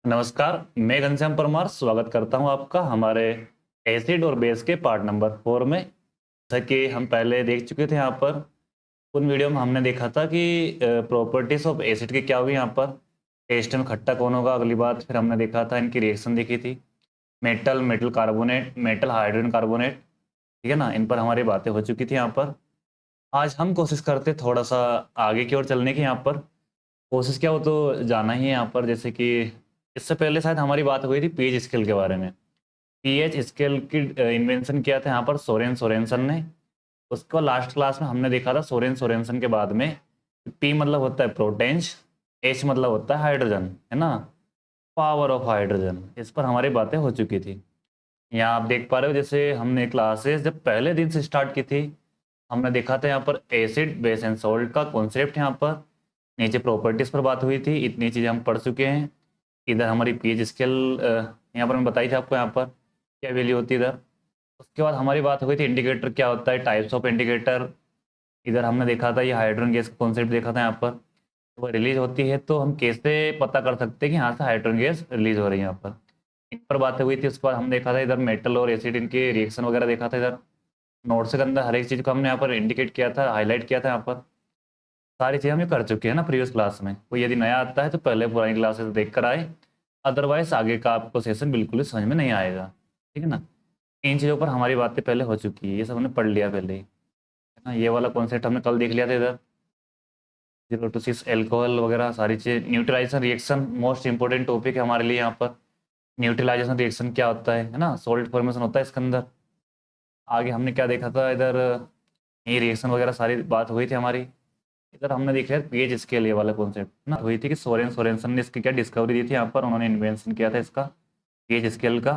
नमस्कार, मैं घनश्याम परमार स्वागत करता हूं आपका हमारे एसिड और बेस के पार्ट नंबर 4 में। जैसा कि हम पहले देख चुके थे यहाँ पर उन वीडियो में हमने देखा था कि प्रॉपर्टीज ऑफ एसिड की क्या हुई यहाँ पर टेस्ट में खट्टा कौन होगा। अगली बात फिर हमने देखा था इनकी रिएक्शन देखी थी metal metal carbonate metal hydrogen carbonate, ठीक है ना। इन पर हमारी बातें हो चुकी थी यहाँ पर। आज हम कोशिश करते थोड़ा सा आगे की ओर चलने की। यहाँ पर कोशिश क्या हो तो जाना ही है यहाँ पर। जैसे कि इससे पहले शायद हमारी बात हुई थी पीएच स्केल के बारे में। पीएच स्केल की इन्वेंशन किया था यहाँ पर सोरेनसन ने। उसको लास्ट क्लास में हमने देखा था सोरेनसन के बाद में पी मतलब होता है प्रोटेंस, एच मतलब होता है हाइड्रोजन, है ना, पावर ऑफ हाइड्रोजन। इस पर हमारी बातें हो चुकी थी। यहाँ आप देख पा रहे हो जैसे हमने क्लासेस जब पहले दिन से स्टार्ट की थी हमने देखा था यहाँ पर एसिड बेस एंड सॉल्ट का कॉन्सेप्ट। यहाँ पर नीचे प्रॉपर्टीज पर बात हुई थी, इतनी चीज़ें हम पढ़ चुके हैं। इधर हमारी पीएच स्केल यहाँ पर मैं बताई थी आपको यहाँ पर क्या वैल्यू होती है इधर। उसके बाद हमारी बात हो गई थी इंडिकेटर क्या होता है, टाइप्स ऑफ इंडिकेटर। इधर हमने देखा था ये हाइड्रोजन गैस का कॉन्सेप्ट देखा था यहाँ पर। वो रिलीज होती है तो हम कैसे पता कर सकते हैं कि यहाँ से हाइड्रोजन गैस रिलीज हो रही है यहाँ पर, इन पर बातें हुई थी। उसके बाद हम देखा था इधर मेटल और एसिड इनके रिएक्शन वगैरह देखा था। इधर नोट्स के अंदर हर एक चीज़ को हमने यहाँ पर इंडिकेट किया था, हाईलाइट किया था। यहाँ पर सारी चीज़ें हम ये कर चुके हैं ना प्रीवियस क्लास में। कोई यदि नया आता है तो पहले पुरानी क्लासेस देख कर आए, अदरवाइज आगे का आपको सेशन बिल्कुल ही समझ में नहीं आएगा, ठीक है ना। इन चीज़ों पर हमारी बातें पहले हो चुकी है, ये सब हमने पढ़ लिया पहले ही, है ना। ये वाला कॉन्सेप्ट हमने कल देख लिया था इधर 0 to 6 एल्कोहल वगैरह सारी चीज़ें। Neutralization reaction most important topic है हमारे लिए यहाँ पर। न्यूट्रलाइजेशन रिएक्शन क्या होता है ना, सॉल्ट फॉर्मेशन होता है इसके अंदर। आगे हमने क्या देखा था इधर, ये रिएक्शन वगैरह सारी बात हुई थी हमारी। इधर हमने देखा है पीएच स्केल ये वाला कॉन्सेप्ट ना हुई थी कि सोरेनसन ने इसकी क्या डिस्कवरी दी थी यहाँ पर। उन्होंने इन्वेंशन किया था इसका पीएच स्केल का।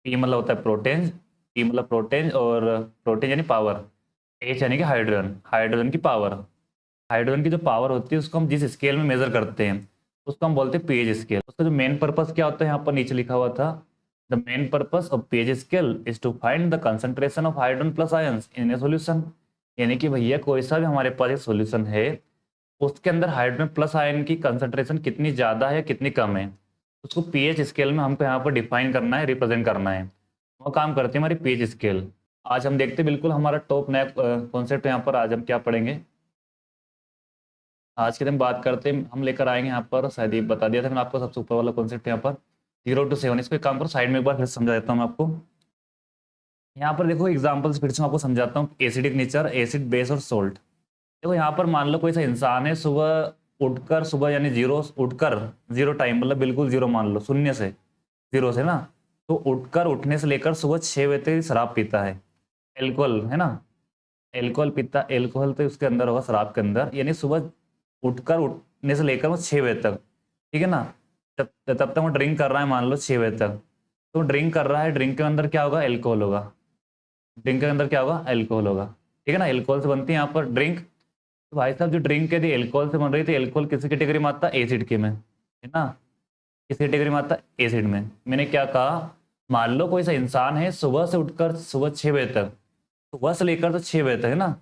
पी मतलब होता है प्रोटेन, पी मतलब प्रोटेन और प्रोटेन यानी पावर, एच यानी कि हाइड्रोजन, हाइड्रोजन की पावर। हाइड्रोजन की जो पावर होती है उसको हम जिस स्केल में मेजर करते हैं उसको हम बोलते हैं पीएच स्केल। उसका जो मेन पर्पस क्या होता है यहाँ पर नीचे लिखा हुआ था, the main purpose of pH scale is to find the concentration of hydrogen plus ions in a solution. यानी कि भैया कोई सा भी हमारे पास एक सॉल्यूशन है उसके अंदर हाइड्रोजन प्लस आयन की कंसंट्रेशन कितनी ज़्यादा है कितनी कम है, उसको पीएच स्केल में हमको यहाँ पर डिफाइन करना है, रिप्रेजेंट करना है। वो काम करती है हमारी पीएच स्केल। आज हम देखते हैं बिल्कुल हमारा टॉप नया कॉन्सेप्ट यहाँ पर। आज हम क्या पढ़ेंगे, आज के दिन बात करते हैं हम लेकर आएंगे यहाँ पर, शायद ये बता दिया था मैंने आपको सबसे ऊपर वाला कॉन्सेप्ट यहाँ पर 0 to 7। इसको एक काम करो साइड में एक बार फिर समझा देता हूँ आपको। यहाँ पर देखो एग्जाम्पल्स फिर से मैं आपको समझाता हूँ। एसिडिक नेचर, एसिड बेस और सोल्ट। देखो यहाँ पर मान लो कोई सा इंसान है, सुबह उठकर, सुबह यानी जीरो उठकर, जीरो टाइम मतलब बिल्कुल जीरो मान लो, शून्य से, जीरो से ना, तो उठकर उठने से लेकर सुबह 6 बजे तक शराब पीता है, एल्कोहल है ना, एल्कोहल पीता, एल्कोहल तो उसके अंदर होगा शराब के अंदर, यानी सुबह उठकर उठने से लेकर वो 6 बजे तक, ठीक है ना। तब तक वो ड्रिंक कर रहा है मान लो 6 बजे तक, तो ड्रिंक कर रहा है, ड्रिंक के अंदर क्या होगा, एल्कोहल होगा, ड्रिंक के अंदर क्या होगा, एल्कोहल होगा, ठीक है ना। एल्कोहल से बनती है यहाँ पर ड्रिंक। तो भाई साहब जो ड्रिंक यदि एल्कोहल से बन रही थी, एल्कोहल किसी कैटेगरी में आता है, एसिड के में, है ना, किस कैटेगरी में आता है, एसिड में। मैंने क्या कहा, मान लो कोई सा इंसान है सुबह से उठकर सुबह 6 बजे तक, सुबह से लेकर तो 6 बजे तक है ना,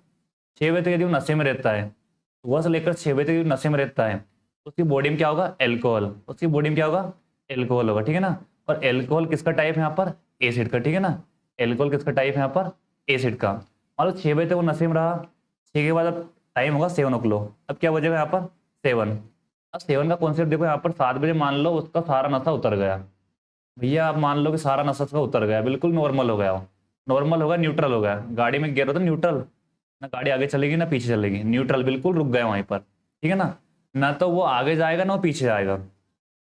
6 बजे तक यदि वो नशे में रहता है, सुबह से लेकर 6 बजे तक यदि नशे में रहता है, तो उसकी बॉडी में क्या होगा, एल्कोहल, उसकी बॉडी में क्या होगा, एल्कोहल होगा, ठीक है ना। और एल्कोहल किसका टाइप है यहाँ पर, एसिड का, ठीक है ना। एल्कोहल किसका टाइप है यहाँ पर, एसिड का। मान लो 6 बजे तक वो नशे में रहा, 6 के बाद अब टाइम होगा 7 o'clock, अब क्या बजेगा यहाँ पर 7। अब 7 का कॉन्सेप्ट देखो यहाँ पर, 7 बजे मान लो उसका सारा नशा उतर गया। भैया आप मान लो कि सारा नशा उसका उतर गया, बिल्कुल नॉर्मल हो गया, नॉर्मल होगा, न्यूट्रल हो गया। गाड़ी में गियर होता है न्यूट्रल, ना गाड़ी आगे चलेगी ना पीछे चलेगी, न्यूट्रल बिल्कुल रुक गया वहीं पर, ठीक है ना। ना तो वो आगे जाएगा ना वो पीछे जाएगा,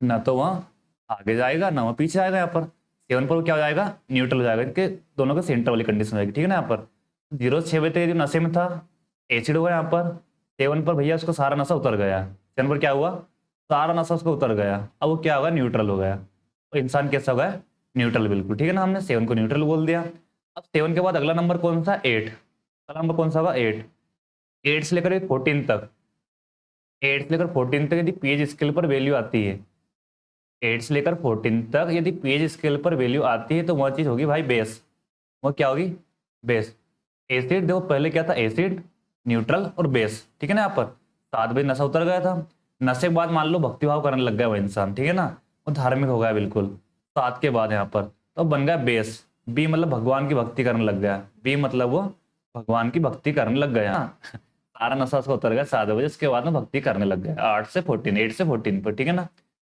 ना तो वह आगे जाएगा ना वो पीछे आएगा। यहाँ पर 7 पर क्या हो जाएगा, न्यूट्रल हो जाएगा, इनके दोनों के सेंटर वाली कंडीशन होगी, ठीक है ना। यहाँ पर 0 से 6 बजे तक यदि नशे में था, एसिड हुआ यहाँ पर। 7 पर भैया उसका सारा नशा उतर गया, 7 पर क्या हुआ, सारा नशा उसका उतर गया, अब वो क्या होगा, न्यूट्रल हो गया। तो इंसान कैसा हो गया, न्यूट्रल बिल्कुल, ठीक है ना। हमने 7 को न्यूट्रल बोल दिया। अब 7 के बाद अगला नंबर कौन सा, 8। अगला नंबर कौन सा होगा, 8। 8 से लेकर 14 तक, 8 से लेकर 14 तक यदि पीएच स्केल पर वैल्यू आती है, 8 से लेकर 14 तक यदि पीएच स्केल पर वैल्यू आती है तो वह चीज होगी भाई बेस। वो क्या होगी, बेस। एसिड देखो पहले क्या था, एसिड, न्यूट्रल और बेस, ठीक है ना। यहाँ पर 7 बजे नशा उतर गया था, नशे के बाद मान लो भक्तिभाव करने लग गया वो इंसान, ठीक है ना। वो धार्मिक हो गया बिल्कुल। 7 के बाद यहाँ पर तो बन गया बेस। बी मतलब भगवान की भक्ति करने लग गया। बी मतलब वो भगवान की भक्ति करने लग गया। सारा नशा उसका उतर गया 7 बजे, उसके बाद में भक्ति करने लग गया 8 से 14, 8 से 14 पर, ठीक है ना।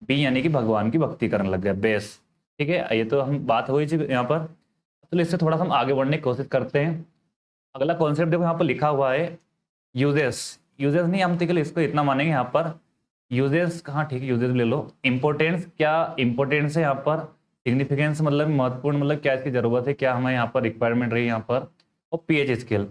बी यानी कि भगवान की भक्ति करने लग गया, बेस। ठीक है, ये तो हम बात हुई थी यहाँ पर। तो इससे थोड़ा सा हम आगे बढ़ने की कोशिश करते हैं। अगला कॉन्सेप्ट देखो यहाँ पर लिखा हुआ है यूजेस। यूजेस नहीं, हम ठीक है इसको इतना मानेंगे यहाँ पर यूजेस। हाँ ठीक है, यूजेस ले लो। इंपॉर्टेंस, क्या इंपॉर्टेंस है यहाँ पर। सिग्निफिकेंस मतलब महत्वपूर्ण, मतलब क्या इसकी जरूरत है, क्या हमें यहाँ पर रिक्वायरमेंट रही यहाँ पर। और पीएच स्केल,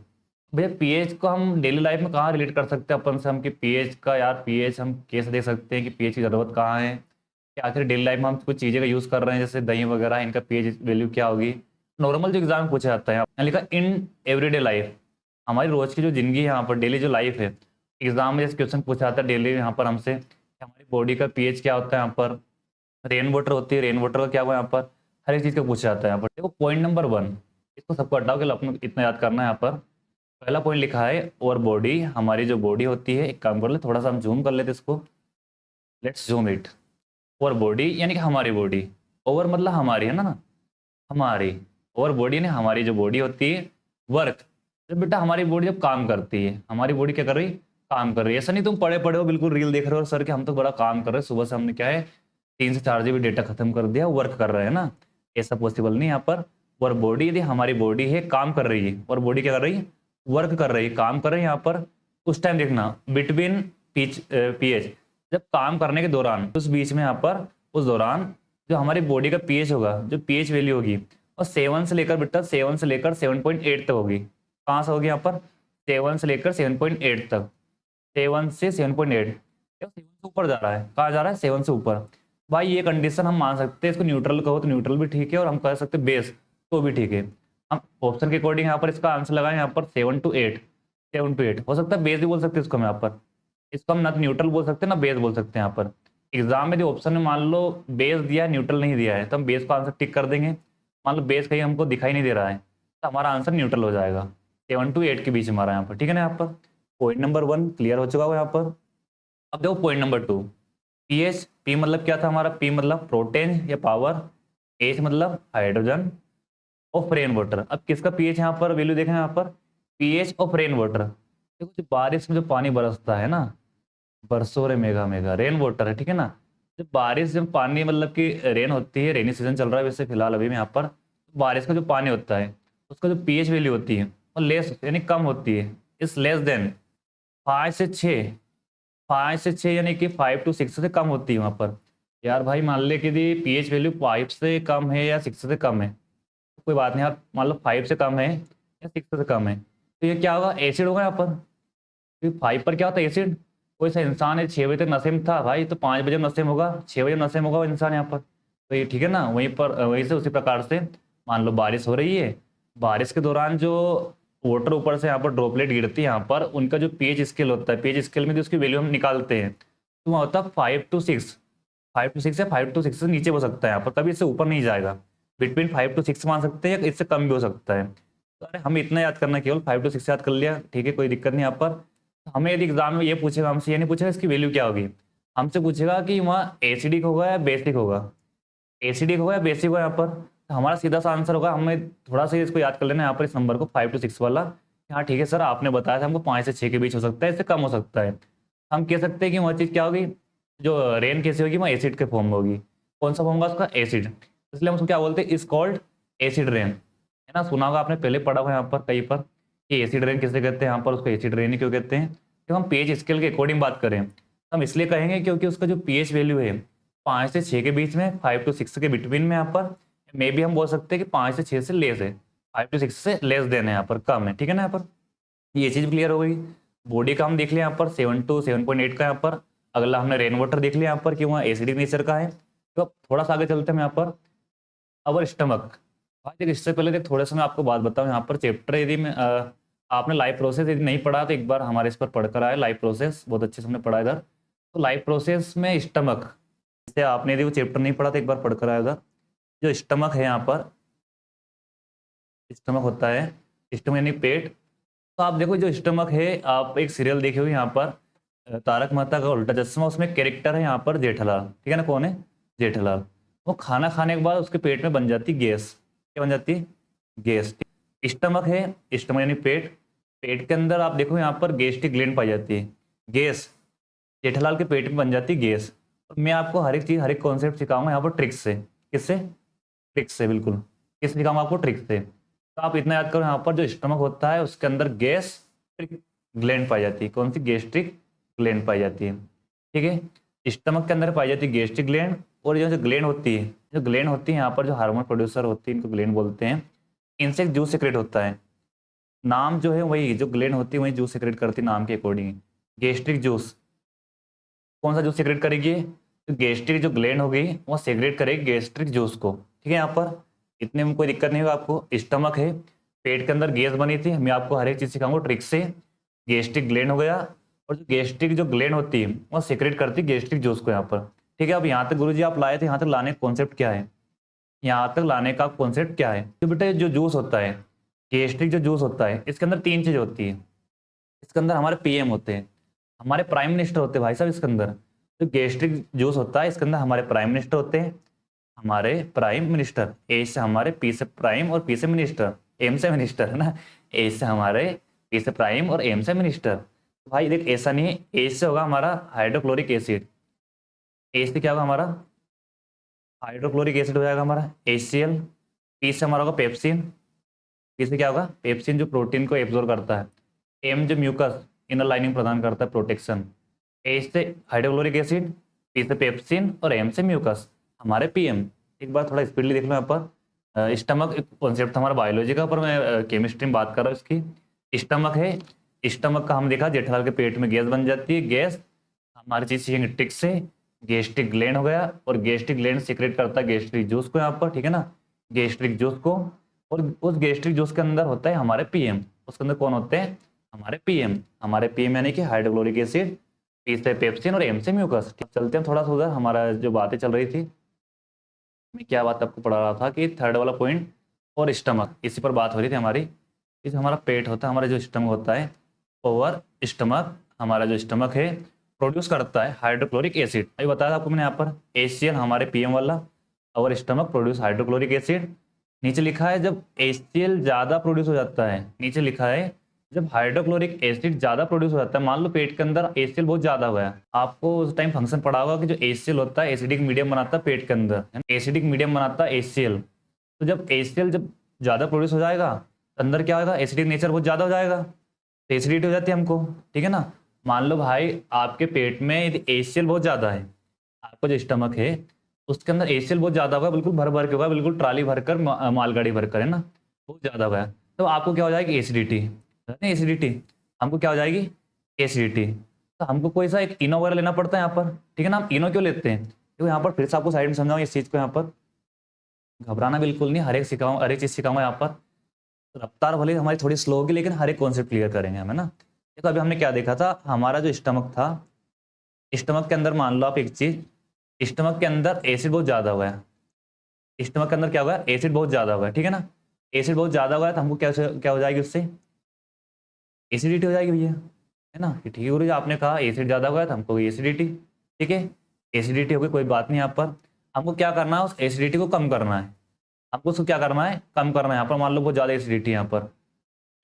भैया पीएच को हम डेली लाइफ में कहाँ रिलेट कर सकते हैं अपन से हम, कि पीएच का यार पीएच हम कैसे देख सकते हैं कि पीएच की जरूरत कहाँ है, कि आखिर डेली लाइफ में हम कुछ चीज़ें का यूज़ कर रहे हैं जैसे दही वगैरह, इनका पीएच वैल्यू क्या होगी। नॉर्मल जो एग्जाम पूछा जाता है यहाँ लिखा इन एवरीडे लाइफ, हमारी रोज की जो जिंदगी है यहाँ पर, डेली जो लाइफ है। एग्जाम में जैसे क्वेश्चन पूछा जाता है डेली यहाँ पर हमसे, कि हमारी बॉडी का पीएच क्या होता है यहाँ पर, रेन वाटर होती है, रेन वाटर का क्या हुआ यहाँ पर, हर एक चीज़ का पूछा जाता है यहाँ पर। देखो पॉइंट नंबर 1, इसको सबको हटाओ कि अपने इतना याद करना है यहाँ पर। पहला पॉइंट लिखा है और बॉडी, हमारी जो बॉडी होती है, एक काम कर ले थोड़ा सा हम जूम कर लेते इसको, लेट्स जूम इट। और बॉडी यानी कि हमारी बॉडी, ओवर मतलब हमारी है ना, हमारी। और बॉडी ने हमारी जो बॉडी होती है वर्क, जब बेटा हमारी बॉडी जब काम करती है, हमारी बॉडी क्या कर रही, काम कर रही है। ऐसा नहीं तुम पढ़े पढ़े हो बिल्कुल रील देख रहे हो और सर के हम तो बड़ा काम कर रहे हैं, सुबह से हमने क्या है 3 से 4 जीबी डेटा खत्म कर दिया, वर्क कर रहे हैं ना, ऐसा पॉसिबल नहीं यहाँ पर। और बॉडी यदि हमारी बॉडी है काम कर रही है, और बॉडी क्या कर रही है, वर्क कर रही है, काम कर रही है यहाँ पर। उस टाइम देखना बिटवीन पीएच, जब काम करने के दौरान, उस बीच में यहाँ पर उस दौरान जो हमारी बॉडी का पीएच होगा, जो पीएच वैल्यू होगी, और 7 से लेकर बेटा 7 से लेकर 7.8 तक होगी। कहाँ से होगी यहाँ पर, 7 से लेकर 7.8 तक, 7 से 7.8, 7 से ऊपर जा रहा है, कहाँ जा रहा है 7 से ऊपर। भाई ये कंडीशन हम मान सकते हैं, इसको न्यूट्रल कहो तो न्यूट्रल भी ठीक है, और हम कह सकते हैं बेस तो भी ठीक है। हम ऑप्शन के अकॉर्डिंग यहाँ पर इसका आंसर लगाएं, यहाँ पर 7 to 8, 7 to 8 हो सकता है, बेस भी बोल सकते हैं इसको हम यहाँ पर। इसको हम ना न्यूट्रल बोल सकते हैं ना बेस बोल सकते हैं यहाँ पर। एग्जाम में जो ऑप्शन में मान लो बेस दिया है न्यूट्रल नहीं दिया है, तो हम बेस का आंसर टिक कर देंगे। मान लो बेस कहीं हमको दिखाई नहीं दे रहा है, तो हमारा आंसर न्यूट्रल हो जाएगा। 7 to 8 के बीच हमारा यहाँ पर, ठीक है ना। यहाँ पर पॉइंट नंबर 1 क्लियर हो चुका हो यहाँ पर। अब देखो पॉइंट नंबर 2, पीएच। पी मतलब क्या था हमारा, पी मतलब प्रोटीन या पावर, एच मतलब हाइड्रोजन ऑफ रेन वाटर। अब किसका पीएच यहाँ पर वैल्यू देखें, यहाँ पर पीएच ऑफ रेन वाटर। देखो जो बारिश में जो पानी बरसता है ना, बरसों रे मेगा मेगा, रेन वाटर है, ठीक है ना। जब बारिश, जब पानी मतलब कि रेन होती है, रेनी सीजन चल रहा है वैसे फिलहाल अभी में यहाँ पर, बारिश का जो पानी होता है उसका जो पीएच वैल्यू होती है वो लेस यानी कम होती है, इस लेस देन 5 से 6, 5 से 6 यानी कि 5 to 6 से कम होती है वहाँ पर। यार भाई मान ले कि पीएच वैल्यू 5 से कम है या 6 से कम है, तो कोई बात नहीं यार, मान लो 5 से कम है या 6 से कम है, तो ये क्या होगा, एसिड होगा यहाँ पर। 5 पर क्या होता है, एसिड। कोई सा इंसान है 6 बजे तक नशे में था भाई, तो 5 बजे नशे में होगा, 6 बजे नशे में होगा वो इंसान यहाँ पर। तो ये ठीक है ना, वहीं पर वहीं से उसी प्रकार से मान लो बारिश हो रही है, बारिश के दौरान जो वाटर ऊपर से यहाँ पर ड्रॉपलेट गिरती है यहाँ पर, उनका जो पीएच स्केल होता है, पीएच स्केल में जो उसकी वैल्यू हम निकालते हैं, तो वहाँ होता है 5 to 6, 5 to 6 या 5 to 6 से नीचे हो सकता है यहाँ पर, कभी इससे ऊपर नहीं जाएगा। बिटवीन 5 to 6 मान सकते हैं या इससे कम भी हो सकता है। तो अरे हमें इतना याद करना, केवल 5 to 6 याद कर लिया, ठीक है कोई दिक्कत नहीं यहाँ पर। हमें यदि एग्जाम में ये पूछेगा, हमसे ये नहीं पूछेगा इसकी वैल्यू क्या होगी, हमसे पूछेगा कि वहाँ एसिडिक होगा या बेसिक होगा, एसिडिक होगा या बेसिक होगा यहाँ पर। तो हमारा सीधा सा आंसर होगा, हमें थोड़ा सा इसको याद कर लेना यहाँ पर, इस नंबर को 5 to 6 वाला। हाँ ठीक है सर, आपने बताया था हमको 5 से 6 के बीच हो सकता है, इससे कम हो सकता है। हम कह सकते हैं कि वह चीज़ क्या होगी, जो रेन कैसे होगी, वह एसिड के फॉर्म में होगी। कौन सा फॉर्म होगा उसका, एसिड। इसलिए हम उसको क्या बोलते हैं, इज कॉल्ड एसिड रेन, है ना। सुना होगा आपने, पहले पढ़ा हुआ यहाँ पर कहीं पर कि एसिड रेन किसे कहते हैं, यहाँ पर उसको एसिड रेन ही क्यों कहते हैं। जब हम पीएच स्केल के अकॉर्डिंग बात करें, हम इसलिए कहेंगे क्योंकि उसका जो पीएच वैल्यू है 5 से 6 के बीच में, 5 to 6 के बिटवीन में यहाँ पर, मे भी हम बोल सकते हैं कि 5 से 6 से लेस है, 5 to 6 से लेस देन है यहाँ पर, कम है, ठीक है ना। यहाँ पर ये चीज़ क्लियर हो गई। बॉडी का हम देख लिया यहाँ पर 7 to 7.8 का यहाँ पर। अगला हमने रेन वाटर देख लिया यहाँ पर कि वहाँ एसिडिक नेचर का है। तो अब थोड़ा सा आगे चलते हैं यहाँ पर, अवर स्टमक। भाई देख इससे पहले देख थोड़ा सा मैं आपको बात बताऊँ यहाँ पर, चैप्टर यदि मैं आपने लाइव प्रोसेस यदि नहीं पढ़ा तो एक बार हमारे इस पर पढ़कर आए, लाइव प्रोसेस बहुत अच्छे से हमने पढ़ा इधर। तो लाइव प्रोसेस में स्टमक, जैसे आपने यदि वो चैप्टर नहीं पढ़ा तो एक बार पढ़कर आए उधर। जो स्टमक है यहाँ पर, स्टमक होता है, स्टमक यानी पेट। तो आप देखो जो स्टमक है, आप एक सीरियल देखे हुए यहाँ पर तारक मेहता का उल्टा चश्मा, उसमें कैरेक्टर है यहाँ पर जेठालाल, ठीक है ना। कौन है, जेठालाल, वो खाना खाने के बाद उसके पेट में बन जाती गैस। क्या बन जाती है? गैस। स्टमक है, स्टमक यानी पेट, पेट के अंदर आप देखो यहाँ पर गैस्ट्रिक ग्लैंड पाई जाती है, गैस। जेठालाल के पेट में बन जाती है गैस। और मैं आपको हर एक चीज, हर एक कॉन्सेप्ट सिखाऊंगा यहाँ पर ट्रिक्स से। किससे? ट्रिक्स से, बिल्कुल। किस सिखाऊंगा आपको? ट्रिक्स से। तो आप इतना याद करो, यहाँ पर जो स्टमक होता है उसके अंदर गैस्ट्रिक ग्लैंड पाई जाती है। कौन सी? गैस्ट्रिक ग्लैंड पाई जाती है। ठीक है, स्टमक के अंदर पाई जाती है गैस्ट्रिक ग्लैंड। और जो ग्लैंड होती है, जो ग्लैंड होती है यहाँ पर, जो हार्मोन प्रोड्यूसर होती है, इनको ग्लैंड बोलते हैं। इनसे जूस सेक्रेट होता है। नाम जो है वही, जो ग्लैंड होती है वही जूस सेक्रेट करती है नाम के अकॉर्डिंग। Gastric juice. कौन सा जूस सेक्रेट करेगी? तो गैस्ट्रिक जो ग्लैंड होगी वो सेक्रेट करेगी गैस्ट्रिक जूस को। ठीक है, यहाँ पर इतने में कोई दिक्कत नहीं होगा आपको। स्टमक है, पेट के अंदर गैस बनी थी, मैं आपको हर एक चीज सिखाऊंगा ट्रिक से। गैस्ट्रिक ग्लैंड हो गया, और जो गैस्ट्रिक जो ग्लैंड होती है वो सेक्रेट करती है गैस्ट्रिक जूस को यहाँ पर। ठीक है, अब यहाँ तक गुरुजी आप लाए थे, यहाँ तक लाने का कॉन्सेप्ट क्या है? यहाँ तक लाने का कॉन्सेप्ट क्या है? तो बेटे जो जूस होता है, गैस्ट्रिक जो जूस होता है, इसके अंदर तीन चीज होती है। इसके अंदर हमारे पीएम होते हैं, हमारे प्राइम मिनिस्टर होते हैं भाई साहब इसके अंदर। जो गैस्ट्रिक जूस होता है इसके अंदर हमारे प्राइम मिनिस्टर होते हैं। हमारे प्राइम मिनिस्टर, ए से हमारे, पी से प्राइम और पी से मिनिस्टर, एम से मिनिस्टर, है ना। ए से हमारे, पी से प्राइम और एम से मिनिस्टर। भाई देख, ऐसा नहीं है। ए से होगा हमारा हाइड्रोक्लोरिक एसिड, ए से क्या होगा हमारा? हाइड्रोक्लोरिक एसिड हो जाएगा हमारा HCl। पी से हमारा होगा पेप्सिन, पी से क्या होगा? पेप्सिन, जो प्रोटीन को एब्जॉर्ब करता है। एम जो म्यूकस, इनर लाइनिंग प्रदान करता है, प्रोटेक्शन। ए से हाइड्रोक्लोरिक एसिड, पी से पेप्सिन और एम से म्यूकस, हमारे पीएम। एक बार थोड़ा स्पीडली देख लो यहाँ पर। स्टमक एक कॉन्सेप्ट हमारा बायोलॉजी का, पर मैं केमिस्ट्री में बात कर रहा हूँ इसकी। स्टमक है, स्टमक का हम देखा, जेठालाल के पेट में गैस बन जाती है। गैस हमारी चीज सीखेंगे ट्रिक से। गैस्ट्रिक ग्लैंड हो गया, और गैस्ट्रिक ग्लैंड सीक्रेट करता है गैस्ट्रिक जूस को यहाँ पर। ठीक है ना, गैस्ट्रिक जूस को। और उस गैस्ट्रिक जूस के अंदर होता है हमारे पीएम। उसके अंदर कौन होते हैं? हमारे पीएम। हमारे पीएम यानी कि हाइड्रोक्लोरिक एसिड, पी से पेप्सिन और एम से म्यूकस। चलते हैं थोड़ा सा उधर, हमारा जो बातें चल रही थी, मैं क्या बात आपको पढ़ा रहा था कि थर्ड वाला पॉइंट और स्टमक, इसी पर बात हो रही थी हमारी। इस हमारा पेट होता है, हमारा जो स्टमक होता है, ओवर स्टमक, हमारा जो स्टमक है प्रोड्यूस करता है हाइड्रोक्लोरिक एसिड। अभी बताया था आपको मैंने यहाँ पर, HCl हमारे पीएम वाला, और स्टमक प्रोड्यूस हाइड्रोक्लोरिक एसिड। नीचे लिखा है जब HCl ज़्यादा प्रोड्यूस हो जाता है, नीचे लिखा है जब हाइड्रोक्लोरिक एसिड ज़्यादा प्रोड्यूस हो जाता है। मान लो पेट के अंदर HCl बहुत ज़्यादा हुआ है, आपको उस टाइम फंक्शन पढ़ा होगा कि जो HCl होता है एसिडिक मीडियम बनाता है पेट के अंदर, एसिडिक मीडियम बनाता है HCl। तो जब HCl जब ज़्यादा प्रोड्यूस हो जाएगा, अंदर क्या होगा? एसिडिक नेचर बहुत ज़्यादा हो जाएगा, तो एसिडिटी हो जाती है हमको। ठीक है ना, मान लो भाई आपके पेट में यदि HCl बहुत ज़्यादा है, आपका जो स्टमक है उसके अंदर HCl बहुत ज़्यादा होगा, बिल्कुल भर भर के होगा, बिल्कुल ट्राली भरकर, मालगाड़ी भरकर, है ना, बहुत ज़्यादा होगा, तो आपको क्या हो जाएगी? एसिडिटी। एसिडिटी हमको क्या हो जाएगी? एसिडिटी। तो हमको कोई सा एक इनो वगैरह लेना पड़ता है यहाँ पर। ठीक है ना, हम इनो क्यों लेते हैं? क्योंकि यहाँ पर फिर से आपको साइड में समझाऊँ इस चीज़ को। यहाँ पर घबराना बिल्कुल नहीं, हर एक सिखाऊँ, हर एक चीज़ सिखाऊंगा यहाँ पर। रफ्तार भले हमारी थोड़ी स्लो होगी, लेकिन हर एक कॉन्सेप्ट क्लियर करेंगे हम, है ना। देखो अभी हमने क्या देखा था, हमारा जो स्टमक था, स्टमक के अंदर मान लो आप एक चीज, स्टमक के अंदर एसिड बहुत ज्यादा हुआ है। स्टमक के अंदर क्या हुआ है? एसिड बहुत ज्यादा हुआ है। ठीक है ना, एसिड बहुत ज्यादा हुआ है, तो हमको क्या क्या हो जाएगी? उससे एसिडिटी हो जाएगी भैया, है ना। कि ठीक है गुरु जी, आपने कहा एसिड ज्यादा हुआ है तो हमको एसिडिटी। ठीक है, एसिडिटी हो गई, कोई बात नहीं। यहाँ पर हमको क्या करना है? उस एसिडिटी को कम करना है। हमको उसको क्या करना है? कम करना है। यहाँ पर मान लो बहुत ज्यादा एसिडिटी, यहाँ पर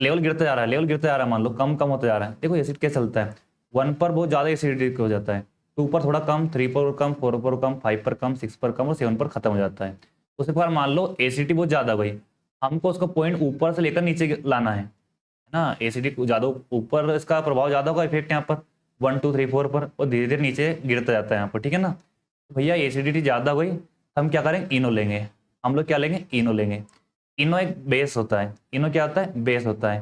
लेवल गिरता जा रहा है, लेवल गिरता जा रहा है, मान लो कम कम होता जा रहा है। देखो एसिड कैसे चलता है, 1 पर बहुत ज़्यादा एसिडिटी हो जाता है, 2 पर थोड़ा कम, 3 पर कम, 4 पर कम, 5 पर कम, 6 पर कम और 7 पर खत्म हो जाता है। उसके बाद मान लो एसिडिटी बहुत ज़्यादा हुई, हमको उसका पॉइंट ऊपर से लेकर नीचे लाना है ना। एसिडिटी ज़्यादा ऊपर, इसका प्रभाव ज़्यादा होगा, इफेक्ट यहाँ पर 1 2 3 4 पर, और धीरे धीरे नीचे गिरता जाता है यहाँ पर। ठीक है ना, तो भैया एसिडिटी ज़्यादा हुई, हम क्या करेंगे? इनो लेंगे। हम लोग क्या लेंगे? इनो लेंगे। इनो एक बेस होता है। इनो क्या होता है? बेस होता है।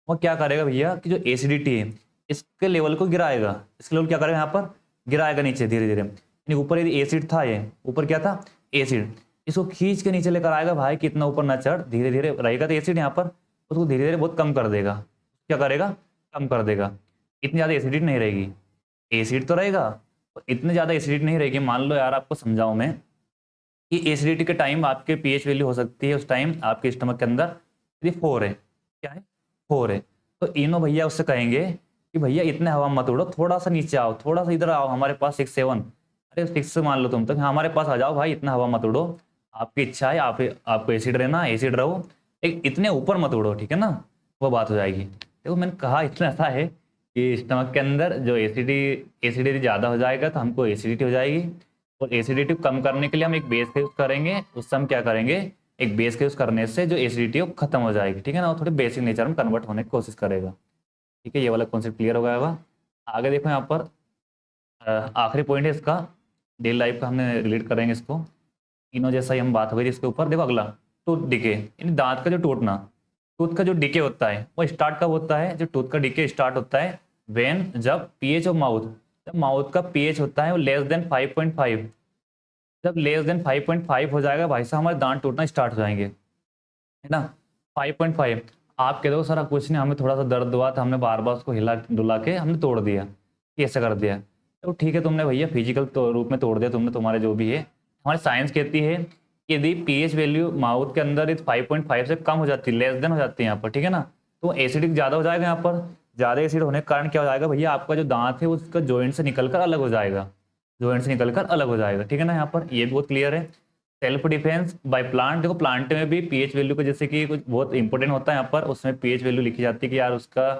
वो क्या करेगा भैया कि जो एसिडिटी है इसके लेवल को गिराएगा। इसके लेवल क्या करेगा? यहाँ पर गिराएगा नीचे धीरे धीरे। यानी ऊपर यदि एसिड था, ये ऊपर क्या था? एसिड, इसको खींच के नीचे लेकर आएगा भाई, कितना ऊपर ना चढ़, धीरे धीरे रहेगा। तो एसिड यहाँ पर उसको धीरे धीरे बहुत कम कर देगा। क्या करेगा? कम कर देगा। इतनी ज़्यादा एसिडिटी नहीं रहेगी, एसिड तो रहेगा, इतनी ज़्यादा एसिडिटी नहीं रहेगी। मान लो यार आपको समझाऊं मैं कि एसिडिटी के टाइम आपके पीएच वैल्यू हो सकती है उस टाइम आपके स्टमक के अंदर यदि 4 है, क्या है? 4 है, तो इनो भैया उससे कहेंगे कि भैया इतने हवा मत उड़ो, थोड़ा सा नीचे आओ, थोड़ा सा इधर आओ, हमारे पास 6 7 अरे फिक्स मान लो तुम तो, हमारे पास आ जाओ भाई, इतना हवा मत उड़ो, आपकी इच्छा है, आपको एसिड रहना, एसिड रहो, एक इतने ऊपर मत उड़ो, ठीक है ना, वो बात हो जाएगी। देखो मैंने कहा इतना ऐसा है कि स्टमक के अंदर जो एसिडिटी ज़्यादा हो जाएगा तो हमको एसिडिटी हो जाएगी, और एसिडिटी कम करने के लिए हम एक बेस का यूज़ करेंगे, उससे हम क्या करेंगे, एक बेस का यूज़ करने से जो एसिडिटी है वो खत्म हो जाएगी, ठीक है ना, वो थोड़ी बेसिक नेचर में कन्वर्ट होने की कोशिश करेगा। ठीक है, ये वाला कॉन्सेप्ट क्लियर हो गया होगा। आगे देखो यहाँ पर आखिरी पॉइंट है इसका, डेली लाइफ का हमने रिलेट करेंगे इसको, तीनों जैसा ही हम बात हो गई इसके ऊपर। देखो अगला, टूथ डिके, यानी दांत का जो टूटना, टूथ का जो डिके होता है वो स्टार्ट कब होता है, जो टूथ का डिके स्टार्ट होता है वेन, जब पीएच ऑफ माउथ, जब माउथ का पीएच होता है वो लेस देन 5.5, जब लेस देन 5.5 हो जाएगा भाई साहब हमारे दांत टूटना स्टार्ट हो जाएंगे, है ना। 5.5, आप कह दो सर कुछ नहीं, हमें थोड़ा सा दर्द हुआ था, हमने बार बार उसको हिला डुला के हमने तोड़ दिया, कैसे कर दिया, तो ठीक है तुमने भैया फिजिकल तो रूप में तोड़ दिया तुमने, तुम्हारे जो भी है। हमारी साइंस कहती है कि यदि पीएच वैल्यू माउथ के अंदर 5.5 से कम हो जाती है, लेस देन हो जाती है यहाँ पर, ठीक है ना, तो एसिडिक ज़्यादा हो जाएगा, यहाँ पर ज़्यादा एसिड होने के कारण क्या हो जाएगा भैया, आपका जो दांत है उसका जॉइंट से निकलकर अलग हो जाएगा, जॉइंट से निकलकर अलग हो जाएगा, ठीक है ना, यहाँ पर ये भी बहुत क्लियर है। सेल्फ डिफेंस बाय प्लांट, देखो प्लांट में भी पीएच वैल्यू को जैसे कि कुछ बहुत इंपॉर्टेंट होता है यहाँ पर, उसमें पीएच वैल्यू लिखी जाती है कि यार उसका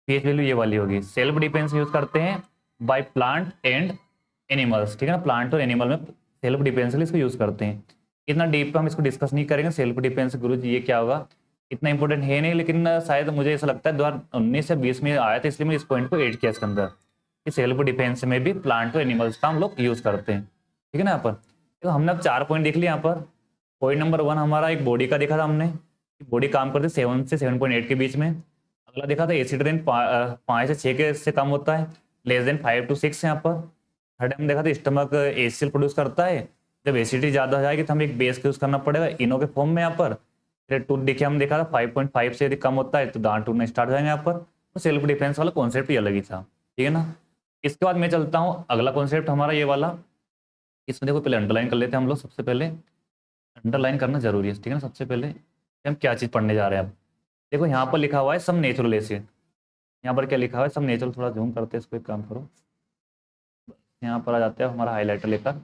पीएच वैल्यू ये वाली होगी। सेल्फ डिफेंस यूज करते हैं बाय प्लांट एंड एनिमल्स, ठीक है ना, प्लांट और एनिमल में सेल्फ डिफेंस के लिए इसको यूज करते हैं। इतना डीप पे हम इसको डिस्कस नहीं करेंगे, सेल्फ डिफेंस गुरु जी ये क्या होगा, इतना इंपॉर्टेंट है नहीं, लेकिन शायद मुझे ऐसा लगता है 2019 या 20 में आया था, इसलिए मैंने इस पॉइंट को ऐड किया इसके अंदर कि सेल्फ डिफेंस में भी प्लांट और एनिमल्स का हम लोग यूज करते हैं, ठीक है ना। यहाँ पर तो हमने अब 4 पॉइंट देख लिए यहाँ पर। पॉइंट नंबर 1 हमारा एक बॉडी का देखा था हमने, बॉडी काम करती है 7 से 7.8 के बीच में। अगला देखा था एसिड रेन 5 से 6 के से कम होता है, लेस देन 5 to 6 यहाँ पर। थर्ड हम देखा था स्टमक एसीएल प्रोड्यूस करता है, जब एसिडिटी ज़्यादा हो जाएगी तो हमें एक बेस का यूज़ करना पड़ेगा इनो के फॉर्म में यहाँ पर। फिर टूथ देखिए हम देखा था 5.5 से यदि कम होता है तो दांत टूटना स्टार्ट हो जाएंगे यहाँ पर। तो सेल्फ डिफेंस वाला कॉन्सेप्ट ही अलग ही था, ठीक है ना। इसके बाद मैं चलता हूँ अगला कॉन्सेप्ट हमारा ये वाला, इसमें देखो पहले अंडरलाइन कर लेते हैं हम लोग, सबसे पहले अंडरलाइन करना जरूरी है, ठीक है ना। सबसे पहले कि हम क्या चीज़ पढ़ने जा रहे हैं अब। देखो यहाँ पर लिखा हुआ है सम नेचुरल एसिड, यहाँ पर क्या लिखा हुआ है सम नेचुरल, थोड़ा जूम करते हैं इसको, एक काम करो, यहाँ पर आ जाते हैं हमारा हाईलाइटर लेकर।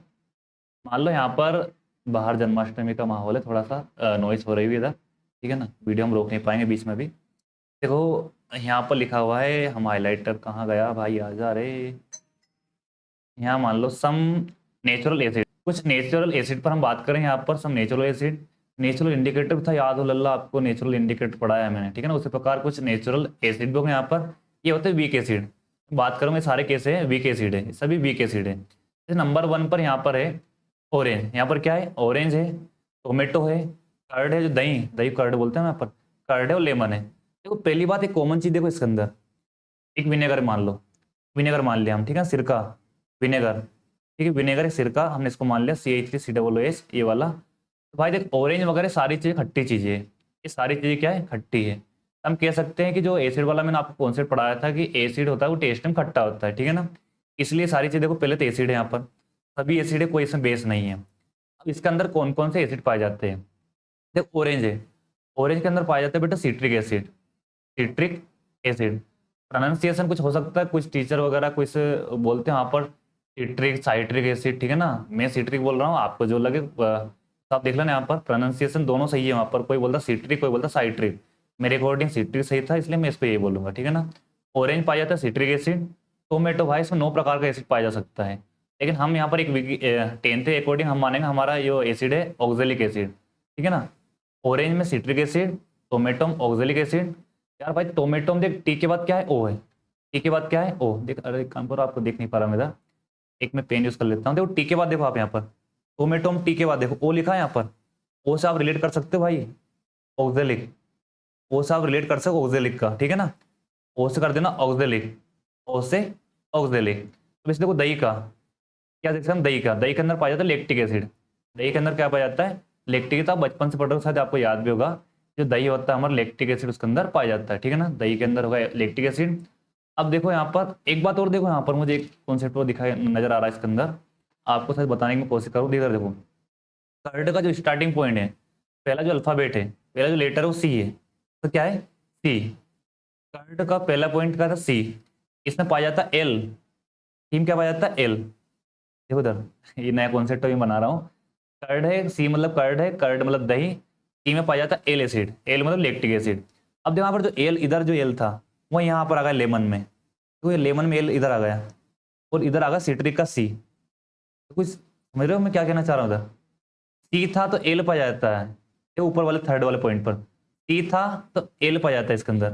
मान लो यहाँ पर बाहर जन्माष्टमी का माहौल है, थोड़ा सा नॉइस हो रही है इधर, ठीक है ना, वीडियो हम रोक नहीं पाएंगे बीच में भी। देखो यहाँ पर लिखा हुआ है, हम हाईलाइटर कहाँ गया भाई, आ जा रे, यहाँ मान लो सम नेचुरल एसिड, कुछ नेचुरल एसिड पर हम बात करें यहाँ पर। Some natural acid, natural indicator था, याद हो लल्ला आपको, नेचुरल इंडिकेटर पढ़ाया है मैंने, ठीक है ना। उसी प्रकार कुछ नेचुरल एसिड भी होंगे यहाँ पर, ये होते हैं वीक एसिड। बात करूँगा सारे कैसे हैं, वीक एसिड है, सभी वीक एसिड है। जैसे नंबर 1 पर यहाँ पर है ऑरेंज, यहाँ पर क्या है, ऑरेंज है, टोमेटो है, कर्ड है, जो दही दही कर्ड बोलते हैं यहाँ पर, कर्ड है और लेमन है। देखो पहली बात एक कॉमन चीज़ देखो इसके अंदर, एक विनेगर मान लो, विनेगर मान लिया हम, ठीक है, सिरका, विनेगर, ठीक है, विनेगर एक सिरका, हमने इसको मान लिया CH3COOH ये वाला। तो भाई देख ऑरेंज वगैरह सारी चीज़ें खट्टी चीज़ें है, ये सारी चीज़ें क्या है, खट्टी है। हम कह सकते हैं कि जो एसिड वाला मैंने आपको कॉन्सेप्ट पढ़ाया था कि एसिड होता है वो टेस्ट में खट्टा होता है, ठीक है ना। इसलिए सारी चीज़ें को पहले तो एसिड है यहाँ पर, सभी एसिड है, कोई इसमें बेस नहीं है। अब इसके अंदर कौन कौन से एसिड पाए जाते हैं, देख ऑरेंज है, ऑरेंज के अंदर पाया जाता है बेटा citric acid, citric acid. Pronunciation कुछ हो सकता है, कुछ टीचर वगैरह कुछ बोलते हैं वहाँ पर सिट्रिक साइट्रिक एसिड, ठीक है ना, मैं सिट्रिक बोल रहा हूँ, आपको जो लगे तो आप देख लेना, यहाँ पर प्रोनाउंसिएशन दोनों सही है, वहाँ पर कोई बोलता सिट्रिक कोई बोलता साइट्रिक, मेरे अकॉर्डिंग सिट्रिक सही था इसलिए मैं इस पर यही बोलूँगा, ठीक है ना। ऑरेंज पाया जाता है सिट्रिक एसिड, टोमेटो भाई इसमें 9 प्रकार का एसिड पाया जा सकता है, लेकिन हम यहाँ पर एक 10th के अकॉर्डिंग हम मानेंगे हमारा ये एसिड है ऑक्जेलिक एसिड, ठीक है ना। ऑरेंज में सिट्रिक एसिड, टोमेटो में ऑक्जेलिक एसिड। यार भाई टोमेटो में देख टी के बाद क्या है, ओ है, टी के बाद क्या है, ओ, देख, अरे एक काम करो, आपको देख नहीं पा रहा मेरा, एक मैं पेन यूज कर लेता हूँ। देखो टी के बाद देखो आप यहाँ पर, टोमेटो में टी के बाद देखो ओ लिखा है यहाँ पर, ओ से आप रिलेट कर सकते हो भाई ऑक्जेलिक, ओ से आप रिलेट कर सकते हो ऑक्जेलिक का, ठीक है ना, ओ से कर देना ऑक्जेलिक, ओ से ऑक्जेलिक। अब इस देखो दही का क्या देखते हैं हम, दही का, दही के अंदर पाया जाता है लैक्टिक एसिड, दही के अंदर क्या पाया जाता है, लैक्टिक, तो आप बचपन से पढ़ रहे हो शायद आपको याद भी होगा, जो दही होता है हमारा लैक्टिक एसिड उसके अंदर पाया जाता है, ठीक है ना, दही के अंदर होगा लैक्टिक एसिड। अब देखो यहाँ पर एक बात और देखो, यहाँ पर मुझे एक कॉन्सेप्ट वो दिखाई नजर आ रहा है इसके अंदर, आपको शायद बताने की कोशिश करूँ, इधर देखो, कर्ड का जो स्टार्टिंग पॉइंट है, पहला जो अल्फाबेट है, पहला जो लेटर है वो सी है, तो क्या है, सी, कर्ड का पहला पॉइंट क्या था, सी, इसमें पाया जाता है एल, थीम क्या पाया जाता है, एल, देखो इधर, ये नया कॉन्सेप्ट तो मैं बना रहा हूँ। कर्ड है, सी मतलब कर्ड है, कर्ड मतलब दही, सी में पाया जाता है एल एसिड, एल मतलब लैक्टिक एसिड। अब देखो यहाँ पर जो एल, इधर जो एल था वो यहाँ पर आ गया लेमन में, तो ये लेमन में एल इधर आ गया, और इधर आ गया सिट्रिक का सी। तो कुछ समझ रहे हो मैं क्या कहना चाह रहा हूँ? उधर सी था तो एल पाया जाता है, ये ऊपर वाले थर्ड वाले पॉइंट पर सी था तो एल पाया जाता है इसके अंदर,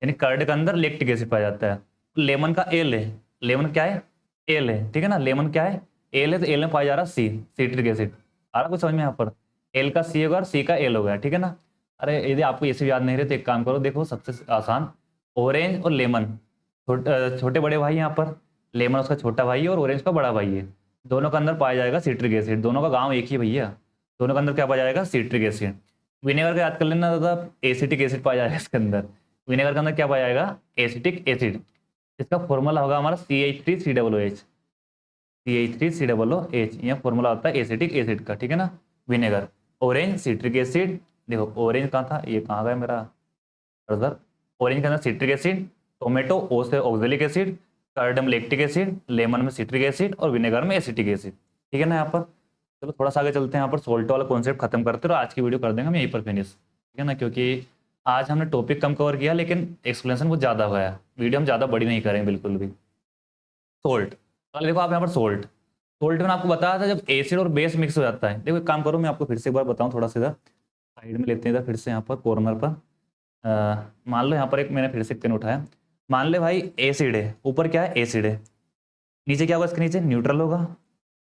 यानी कर्ड के अंदर लैक्टिक एसिड पाया जाता है। लेमन का एल है, लेमन क्या है? एल है, ठीक है ना। लेमन क्या है? एल है, तो एल में पाया जा रहा है सी, सिट्रिक एसिड। आ रहा कुछ समझ में यहाँ पर? एल का सी होगा और सी का एल हो गया, ठीक है ना। अरे यदि आपको ये सब याद नहीं रहे तो एक काम करो, देखो सबसे आसान, ऑरेंज और लेमन छोटे बड़े भाई यहाँ पर, लेमन उसका छोटा भाई है और ऑरेंज का बड़ा भाई है। दोनों के अंदर पाया जाएगा सिट्रिक एसिड, दोनों का गांव एक ही भैया, दोनों के अंदर क्या पाया जाएगा? Citric acid. विनेगर का याद कर लेना दादा, एसिटिक एसिड पाया जाएगा इसके अंदर। विनेगर के अंदर क्या पाया जाएगा? Acetic acid. इसका फॉर्मूला होगा हमारा CH3COOH, CH3COOH, यह फॉर्मूला होता है एसिटिक एसिड का, ठीक है ना। विनेगर, ऑरेंज सिट्रिक एसिड, देखो ऑरेंज कहाँ था, ये कहाँ गया मेरा कर्सर, ऑरेंज के अंदर सिट्रिक एसिड, टोमेटो ओ से ऑक्जेलिक एसिड, कर्ड में लैक्टिक एसिड, लेमन में सिट्रिक एसिड और विनेगर में एसिटिक एसिड, ठीक है ना। यहाँ पर चलो थोड़ा सा आगे चलते हैं, यहाँ पर सोल्ट वाला कॉन्सेप्ट खत्म करते हैं और आज की वीडियो कर देंगे हम यहीं पर फिनिश, ठीक है ना। क्योंकि आज हमने टॉपिक कम कवर किया लेकिन एक्सप्लेनेशन बहुत ज़्यादा हुआ है, वीडियो हम ज़्यादा बड़ी नहीं करेंगे बिल्कुल भी। सोल्ट, पहले देखो आप यहाँ पर सोल्ट, सोल्ट मैंने आपको बताया था जब एसिड और बेस मिक्स हो जाता है। देखो एक काम करो, मैं आपको फिर से एक बार बताऊँ, थोड़ा सा इधर साइड में लेते हैं, इधर फिर से यहाँ पर कॉर्नर पर मान लो यहाँ पर एक मैंने फिर से पेन उठाया, मान ले भाई एसिड है, ऊपर क्या है? एसिड है, नीचे क्या होगा? इसके नीचे न्यूट्रल होगा,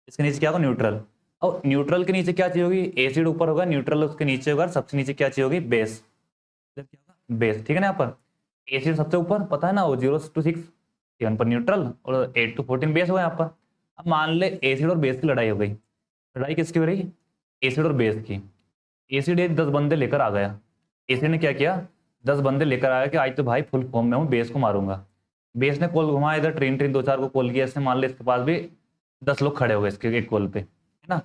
इसके नीचे क्या होगा? न्यूट्रल। और न्यूट्रल के नीचे क्या चीज होगी? एसिड ऊपर होगा, न्यूट्रल उसके नीचे होगा, सबसे नीचे क्या चीज होगी? बेस। क्या होगा? बेस, ठीक है ना। यहाँ पर एसिड सबसे ऊपर, पता है ना, वो 0 to 6 7 पर न्यूट्रल और 8 to 14 बेस होगा यहाँ पर। अब मान ले एसिड और बेस की लड़ाई हो गई, लड़ाई किसकी हो रही? एसिड और बेस की। एसिड एक 10 बंदे लेकर आ गया, एसिड ने क्या किया? 10 बंदे लेकर आया कि आज तो भाई फुल फॉर्म में हूँ, बेस को मारूंगा। बेस ने कॉल घुमाया, इधर ट्रेन ट्रेन 2 4 को कॉल किया इसने, मान ले इसके पास भी 10 लोग खड़े हो गए इसके एक कॉल पे, है ना।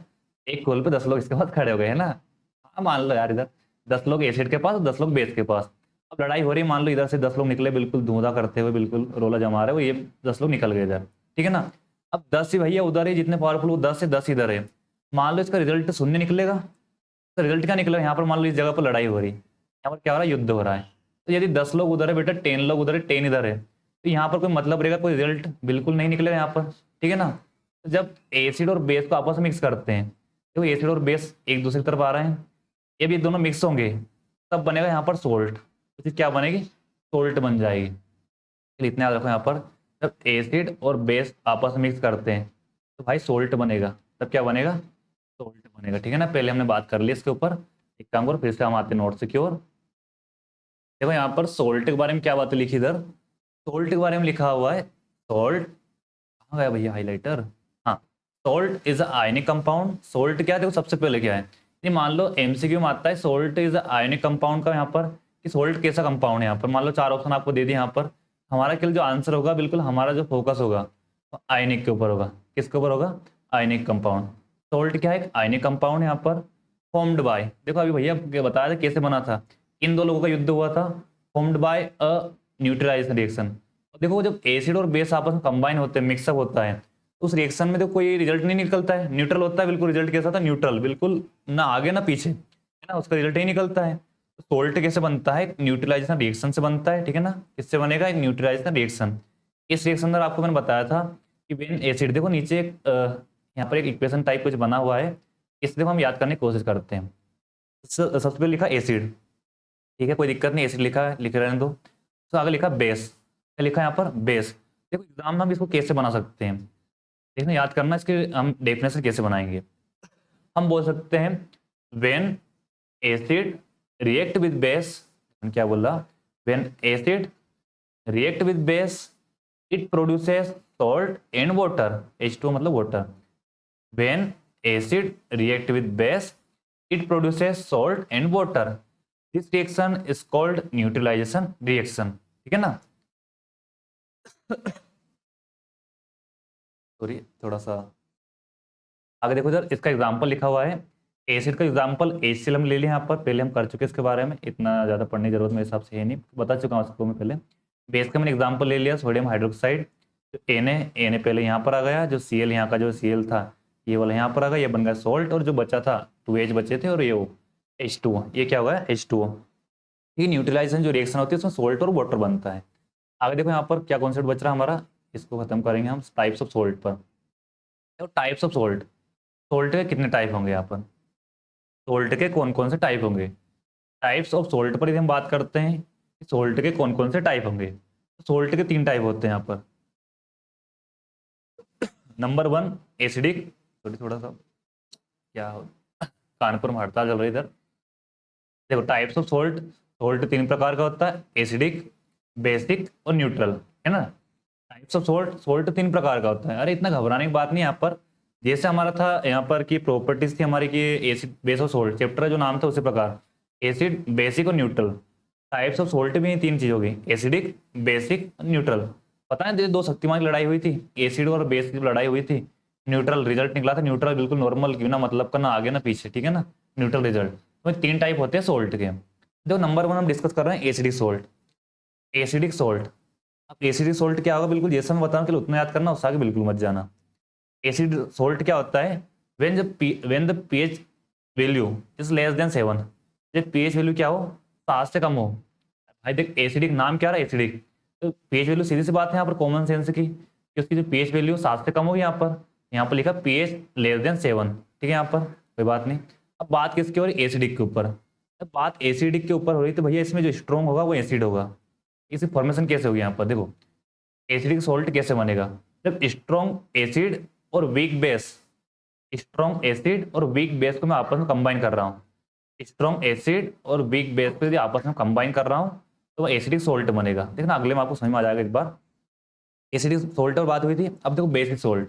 एक कॉल पे 10 लोग इसके पास खड़े हो गए, है ना। हाँ मान लो यार, इधर 10 लोग एसिड के पास, 10 लोग बेस के पास। अब लड़ाई हो रही, मान लो इधर से 10 लोग निकले बिल्कुल धुआं करते हुए, बिल्कुल रोला जमा रहे हो, ये 10 लोग निकल गए इधर, ठीक है ना। अब 10 ही भैया उधर है, जितने पावरफुल वो 10 से 10 इधर है। मान लो इसका रिजल्ट शून्य निकलेगा, तो रिजल्ट क्या निकलेगा? यहाँ पर मान लो इस जगह पर लड़ाई हो रही, यहाँ पर क्या हो रहा है? युद्ध हो रहा है। तो यदि 10 लोग उधर है बेटा, 10 लोग उधर है, 10 इधर है, तो यहाँ पर कोई मतलब रहेगा? कोई रिजल्ट बिल्कुल नहीं निकलेगा यहाँ पर, ठीक है ना। तो जब एसिड और बेस को आपस में मिक्स करते हैं, तो एसिड और बेस एक दूसरे की तरफ आ रहे हैं, ये भी दोनों मिक्स होंगे, तब बनेगा यहाँ पर सोल्ट। तो फिर क्या बनेगी? सोल्ट बन जाएगी। चलिए इतना याद रखो, यहाँ पर जब एसिड और बेस आपस में मिक्स करते हैं तो भाई सोल्ट बनेगा, तब क्या बनेगा? सोल्ट बनेगा, ठीक है ना। पहले हमने बात कर ली इसके ऊपर, एक काम करो फिर से हम आते हैं नोट्स की ओर। देखो यहाँ पर सोल्ट के बारे में क्या बातें लिखी, इधर सोल्ट के बारे में लिखा हुआ है, सोल्ट कहाँ गया भैया हाइलाइटर? हाँ, salt is ionic compound. Salt क्या है? देखो सबसे पहले क्या है, ये मान लो एमसीक्यू में आता है, सोल्ट इज आयनिक कंपाउंड का यहाँ पर, कि सोल्ट कैसा कंपाउंड है। यहाँ पर मान लो 4 ऑप्शन आपको दे दिए, यहाँ पर हमारा केवल जो आंसर होगा, बिल्कुल हमारा जो फोकस होगा वो आयनिक के ऊपर होगा। किसके ऊपर होगा? Ionic compound. सोल्ट क्या है? एक आयनिक कंपाउंड यहाँ पर, फॉर्म्ड बाय, देखो अभी भैया बताया था कैसे बना था, इन दो लोगों का युद्ध हुआ था, formed by a neutralization reaction. देखो जब एसिड और बेस आपस में कंबाइन होते हैं, मिक्सअप होता है, तो उस रिएक्शन में तो कोई रिजल्ट नहीं निकलता है, न्यूट्रल होता है बिल्कुल। रिजल्ट कैसा था? न्यूट्रल, बिल्कुल ना आगे ना पीछे, है ना, उसका रिजल्ट ही निकलता है। सोल्ट कैसे बनता है? न्यूट्रलाइजेशन रिएक्शन से बनता है, ठीक है ना। किससे बनेगा? एक न्यूट्रलाइजेशन रिएक्शन। इस रिएक्शन अंदर आपको मैंने बताया था कि व्हेन एसिड, देखो नीचे एक यहाँ पर एक इक्वेशन टाइप कुछ बना हुआ है, इसे देखो हम याद करने की कोशिश करते हैं। सबसे पहले लिखा एसिड, ठीक है कोई दिक्कत नहीं, एसिड लिखा है, लिख रहने दो। तो आगे लिखा बेस, क्या लिखा है यहाँ पर? बेस। देखो एग्जाम में हम इसको कैसे बना सकते हैं, देखना याद करना, इसके हम डेफिनेशन कैसे बनाएंगे। हम बोल सकते हैं when acid react with base, क्या बोल रहा, when acid react with base it produces salt and water, H2 मतलब water. When acid react with base it produces salt and water, this reaction is called neutralization reaction, ठीक है ना। Sorry थोड़ा सा आगे देखो इधर, इसका एग्जांपल लिखा हुआ है, एसिड का एग्जांपल HCl हम ले लिया यहाँ पर, पहले हम कर चुके इसके बारे में, इतना ज़्यादा पढ़ने की जरूरत मेरे हिसाब से है नहीं, बता चुका हूँ इसको मैं पहले। बेस का मैंने एग्जांपल ले लिया सोडियम हाइड्रोक्साइड, तो एन ए पहले यहाँ पर आ गया, जो सी एल यहाँ का जो सी एल था ये वाला यहाँ पर आ गया, ये बन गया सोल्ट, और जो बचा था 2H बचे थे और ये H2O, ये क्या होगा H2O। ये न्यूट्रलाइजेशन जो रिएक्शन होती है उसमें सोल्ट और वाटर बनता है। आगे देखो यहाँ पर क्या कॉन्सेप्ट बच रहा है हमारा, इसको खत्म करेंगे हम टाइप्स ऑफ सोल्ट पर। देखो टाइप्स ऑफ सोल्ट, सोल्ट के कितने टाइप होंगे यहाँ पर, सोल्ट के कौन कौन से टाइप होंगे। टाइप्स ऑफ सोल्ट पर यदि हम बात करते हैं कि सोल्ट के कौन कौन से टाइप होंगे, तो सोल्ट के 3 टाइप होते हैं यहाँ पर। नंबर 1 एसिडिक, थोड़ा सा क्या हो कानपुर में हड़ताल चल रही इधर। देखो टाइप्स ऑफ सोल्ट, सोल्ट 3 प्रकार का होता है, एसिडिक, बेसिक और न्यूट्रल, है ना। टाइप्स ऑफ सोल्ट, सोल्ट 3 प्रकार का होता है। अरे इतना घबराने की बात नहीं यहाँ पर, जैसे हमारा था यहाँ पर की प्रॉपर्टीज थी हमारी की acid base of salt chapter जो नाम था उसी प्रकार एसिड, बेसिक और न्यूट्रल। टाइप्स ऑफ सोल्ट भी 3 चीज होगी, एसिडिक, बेसिक, न्यूट्रल। पता है 2 शक्तिमान की लड़ाई हुई थी, एसिड और बेस की लड़ाई हुई थी, न्यूट्रल रिजल्ट निकला था। न्यूट्रल बिल्कुल नॉर्मल, बिना मतलब का, ना आगे ना पीछे, ठीक है ना, न्यूट्रल रिजल्ट। तो 3 टाइप होते हैं सोल्ट के। देखो नंबर 1 हम डिस्कस कर रहे हैं एसिडिक सोल्ट। एसिडिक सोल्ट, अब एसिडिक सोल्ट क्या होगा, बिल्कुल जैसा मैं बताऊं कि उतना याद करना, उससे आगे बिल्कुल मत जाना। एसिड सोल्ट क्या होता है, when the pH value is less than 7, जब पीएच वैल्यू क्या हो 7 से कम हो। भाई देख एसिडिक नाम क्या रहा है एसिडिक, तो पीएच वैल्यू सीधी सी बात है यहाँ पर कॉमन सेंस की कि उसकी जो पीएच वैल्यू 7 से कम होगी। यहाँ पर लिखा पीएच लेस देन 7, ठीक है, यहाँ पर कोई बात नहीं। अब बात किसकी हो रही है, एसिडिक के ऊपर। अब बात एसिडिक के ऊपर हो रही तो भैया इसमें जो स्ट्रॉन्ग होगा वो एसिड होगा। इसकी फॉर्मेशन कैसे होगी यहाँ पर देखो, एसिडिक सोल्ट कैसे बनेगा, जब स्ट्रॉन्ग एसिड और वीक बेस, स्ट्रॉन्ग एसिड और वीक बेस को मैं आपस में कंबाइन कर रहा हूँ, स्ट्रॉन्ग एसिड और वीक बेस को यदि आपस में कंबाइन कर रहा हूँ तो वो एसिडिक सोल्ट बनेगा। देखना अगले में आपको समझ में आ जाएगा एक बार। एसिडिक सोल्ट और बात हुई थी, अब देखो बेसिक सोल्ट।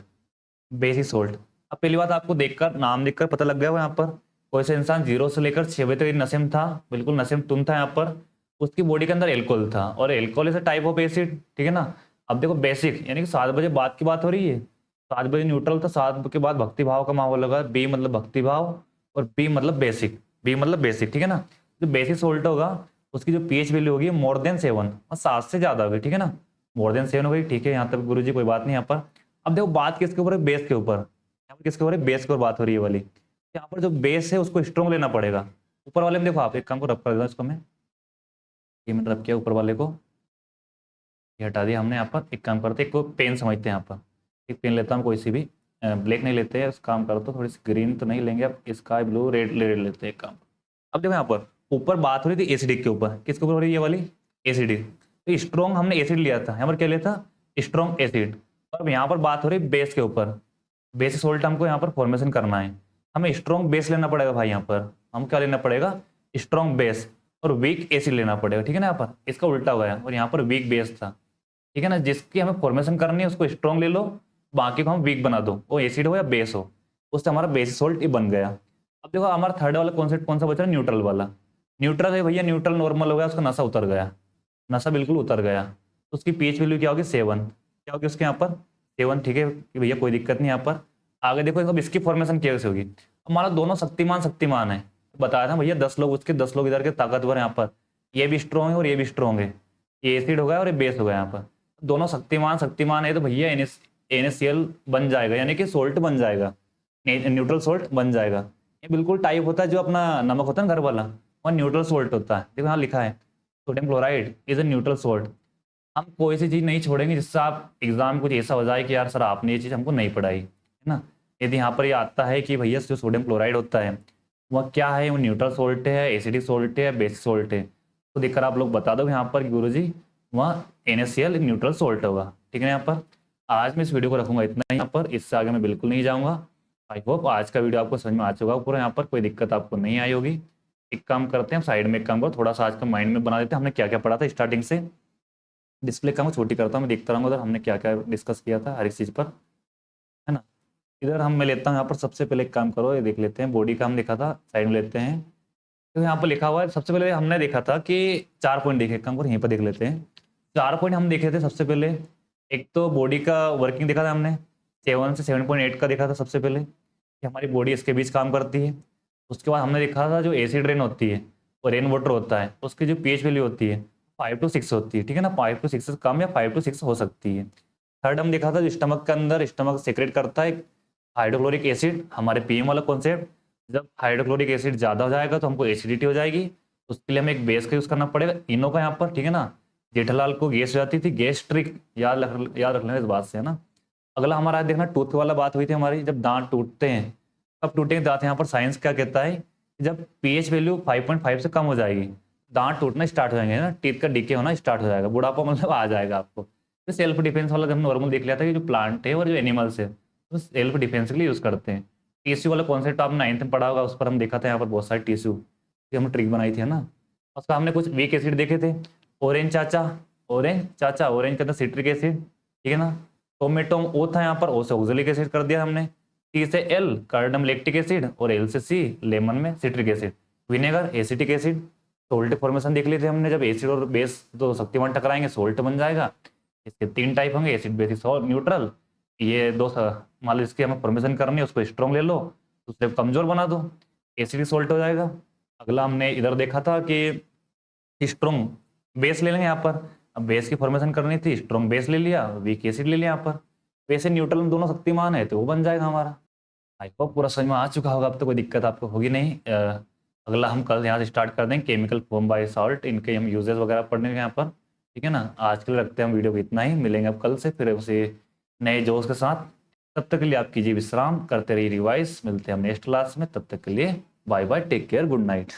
बेसिक सोल्ट, अब पहली बात आपको देखकर नाम देखकर पता लग गया हो यहाँ पर, कोई सा इंसान 0 से लेकर 6 बजे तक नशे में था, बिल्कुल नशे में तुम था यहाँ पर, उसकी बॉडी के अंदर एल्कोहल था, और alcohol is a type of acid, ठीक है ना। अब देखो बेसिक यानी कि 7 बजे बाद की बात हो रही है, 7 बजे न्यूट्रल था, 7 के बाद भक्ति भाव का माहौल लगा, बी मतलब भक्ति भाव और बी मतलब बेसिक, बी मतलब बेसिक, ठीक है ना। जो बेसिक सोल्ट होगा उसकी जो पीएच वैल्यू होगी मोर देन 7 और 7 से ज्यादा होगी, ठीक है ना, मोर देन 7 हो गई, ठीक है, यहाँ तक गुरुजी कोई बात नहीं यहाँ पर। अब देखो बात किसके ऊपर है, बेस के ऊपर। यहाँ पर किसके ऊपर है, बेस के ऊपर बात हो रही है वाली। यहाँ पर जो बेस है उसको स्ट्रॉन्ग लेना पड़ेगा। ऊपर वाले में देखो आप एक काम को रब कर देना, इसको मैं ये मैंने रब किया ऊपर वाले को, ये हटा दिया हमने। यहाँ पर एक काम करते हैं, एक पेन समझते हैं यहाँ पर, एक पेन लेता हूँ कोई सी भी, ब्लैक नहीं लेते हैं, उस काम करते थोड़ी सी ग्रीन तो नहीं लेंगे, अब स्काई ब्लू रेड रेड लेते हैं एक काम। अब देखो यहाँ पर ऊपर बात हो रही थी एसिडिक के ऊपर, किसके ऊपर हो रही है ये वाली, एसिडिक। तो स्ट्रॉन्ग हमने एसिड लिया था, यहाँ पर क्या लिया था, स्ट्रॉन्ग एसिड। और यहाँ पर बात हो रही है बेस के ऊपर, बेसिक सोल्ट हमको यहाँ पर फॉर्मेशन करना है, हमें स्ट्रॉन्ग बेस लेना पड़ेगा भाई। यहाँ पर हम क्या लेना पड़ेगा, स्ट्रॉन्ग बेस और वीक एसिड लेना पड़ेगा, ठीक है ना। यहाँ पर इसका उल्टा हुआ है और यहाँ पर वीक बेस था, ठीक है ना। जिसकी हमें फॉर्मेशन करनी है उसको स्ट्रॉन्ग ले लो, बाकी को हम वीक बना दो, वो एसिड हो या बेस हो, उससे हमारा बेसिक सोल्ट ही बन गया। अब देखो हमारा थर्ड वाला कॉन्सेप्ट कौन सा बचा, न्यूट्रल वाला। न्यूट्रल है भैया, न्यूट्रल नॉर्मल हो गया, उसका नशा उतर गया, नशा बिल्कुल उतर गया, तो उसकी पीएच वैल्यू क्या होगी 7, क्या होगी उसके यहाँ पर 7, ठीक है कि भैया कोई दिक्कत नहीं। यहाँ पर आगे देखो अब इसकी फॉर्मेशन कैसे होगी, हमारा दोनों शक्तिमान शक्तिमान है, बताया था भैया 10 लोग उसके 10 लोग इधर के ताकतवर यहाँ पर, ये भी स्ट्रॉन्ग है और ये भी स्ट्रॉन्ग है, ये एसिड हो गया और ये बेस हो गया। यहाँ पर दोनों शक्तिमान शक्तिमान है तो भैया NaCl बन जाएगा, यानी कि सोल्ट बन जाएगा, न्यूट्रल सोल्ट बन जाएगा। ये बिल्कुल टाइप होता है जो अपना नमक होता है घर वाला, और न्यूट्रल सोल्ट होता है। देखो यहाँ लिखा है sodium chloride is a neutral salt. हम कोई सी चीज़ नहीं छोड़ेंगे जिससे आप एग्जाम कुछ ऐसा हो जाए कि यार सर आपने ये चीज़ हमको नहीं पढ़ाई, है ना। यदि यहाँ पर ये आता है कि भैया जो सोडियम क्लोराइड होता है वह क्या है, वो न्यूट्रल सोल्ट है, एसिडिक सोल्ट है, बेसिक सोल्ट है, तो देखकर आप लोग बता दो यहाँ पर कि गुरुजी वह NaCl न्यूट्रल सोल्ट होगा, ठीक है ना। यहाँ पर आज मैं इस वीडियो को रखूंगा इतना ही यहाँ पर, इससे आगे मैं बिल्कुल नहीं जाऊँगा। आई होप आज का वीडियो आपको समझ में आ चुका होगा पूरा, यहाँ पर कोई दिक्कत आपको नहीं आई होगी। एक काम करते हैं, साइड में एक काम करो, थोड़ा सा आज का माइंड में बना देते हैं हमने क्या क्या पढ़ा था स्टार्टिंग से। डिस्प्ले का मैं छोटी करता हूँ, मैं देखता रहूँगा उधर हमने क्या क्या डिस्कस किया था हर एक चीज़ पर, है ना। इधर हम मैं लेता हूँ यहाँ पर सबसे पहले एक काम करो, ये देख लेते हैं, बॉडी का हम देखा था, साइड में लेते हैं। तो यहाँ पर लिखा हुआ है, सबसे पहले हमने देखा था कि 4 पॉइंट देखे, काम करो यहीं पर देख लेते हैं। 4 पॉइंट हम देखे थे सबसे पहले। एक तो बॉडी का वर्किंग देखा था हमने, 7 से 7.8 का देखा था सबसे पहले कि हमारी बॉडी इसके बीच काम करती है। उसके बाद हमने देखा था जो एसिड रेन होती है और रेन वाटर होता है, उसकी जो पीएच वैल्यू होती है 5 to 6 होती है, ठीक है ना, 5 to 6 से कम या 5 to 6 हो सकती है। थर्ड हम देखा था जो स्टमक के अंदर स्टमक सेक्रेट करता है हाइड्रोक्लोरिक एसिड, हमारे पीएम वाला कॉन्सेप्ट। जब हाइड्रोक्लोरिक एसिड ज़्यादा हो जाएगा तो हमको एसिडिटी हो जाएगी, उसके लिए हमें एक बेस का यूज़ करना पड़ेगा इनो का यहाँ पर, ठीक है ना। जेठालाल को गैस हो जाती थी, गैस्ट्रिक, याद रख लेना इस बात से, है ना। अगला हमारा देखना टूथ वाला बात हुई थी हमारी, जब दांत टूटते हैं कब टूटेंगे दांत, यहाँ पर साइंस क्या कहता है कि जब पीएच वैल्यू 5.5 से कम हो जाएगी दांत टूटना स्टार्ट हो जाएंगे ना, टीथ का डीके होना स्टार्ट हो जाएगा, बुढ़ापा मतलब आ जाएगा आपको। तो सेल्फ डिफेंस वाला जब नॉर्मल देख लिया था कि जो प्लांट है और जो एनिमल्स है तो सेल्फ डिफेंस के लिए यूज़ करते हैं। टीस्यू वाला कॉन्सेप्ट आपने 9th में पढ़ा होगा, उस पर हम देखा था यहाँ पर बहुत सारे टीस्यू की हमने ट्रिक बनाई थी, है ना। उसका हमने कुछ वीक एसिड देखे थे, ऑरेंज चाचा, ऑरेंज के अंदर सिट्रिक एसिड, ठीक है ना। टोमेटो ओ था यहाँ पर, ओ से ऑक्जेलिक एसिड कर दिया हमने, टी से एल कार्डम लैक्टिक एसिड और एल से सी लेमन में citric acid, vinegar acetic acid. Salt formation देख लिए थे हमने, जब एसिड और बेस तो शक्तिमान टकराएंगे सोल्ट बन जाएगा। इसके 3 टाइप होंगे, एसिड बेसिक और न्यूट्रल। ये दो मान लो इसकी हमें फॉर्मेशन करनी है, उसको स्ट्रॉन्ग ले लो, दूसरे को कमजोर बना दो, एसिडिक सोल्ट हो जाएगा। अगला हमने इधर देखा था कि स्ट्रॉन्ग बेस ले लेंगे यहाँ पर, अब बेस की फॉर्मेशन करनी थी, स्ट्रॉन्ग बेस ले लिया, वीक एसिड ले लिया यहाँ पर, वैसे न्यूट्रल में दोनों शक्तिमान है तो वो बन जाएगा हमारा। आई होप पूरा समझ में आ चुका होगा, अब तो कोई दिक्कत आपको होगी नहीं। अगला हम कल यहाँ से स्टार्ट कर देंगे केमिकल फॉर्म बाय सॉल्ट, इनके हम यूजेस वगैरह पढ़ने यहाँ पर, ठीक है ना। आज के लिए रखते हैं हम वीडियो को इतना ही, मिलेंगे अब कल से फिर उसे नए जोश के साथ। तब तक के लिए आप कीजिए विश्राम, करते रहिए रिवाइज, मिलते हैं हम नेक्स्ट क्लास में, तब तक के लिए bye bye, take care, good night.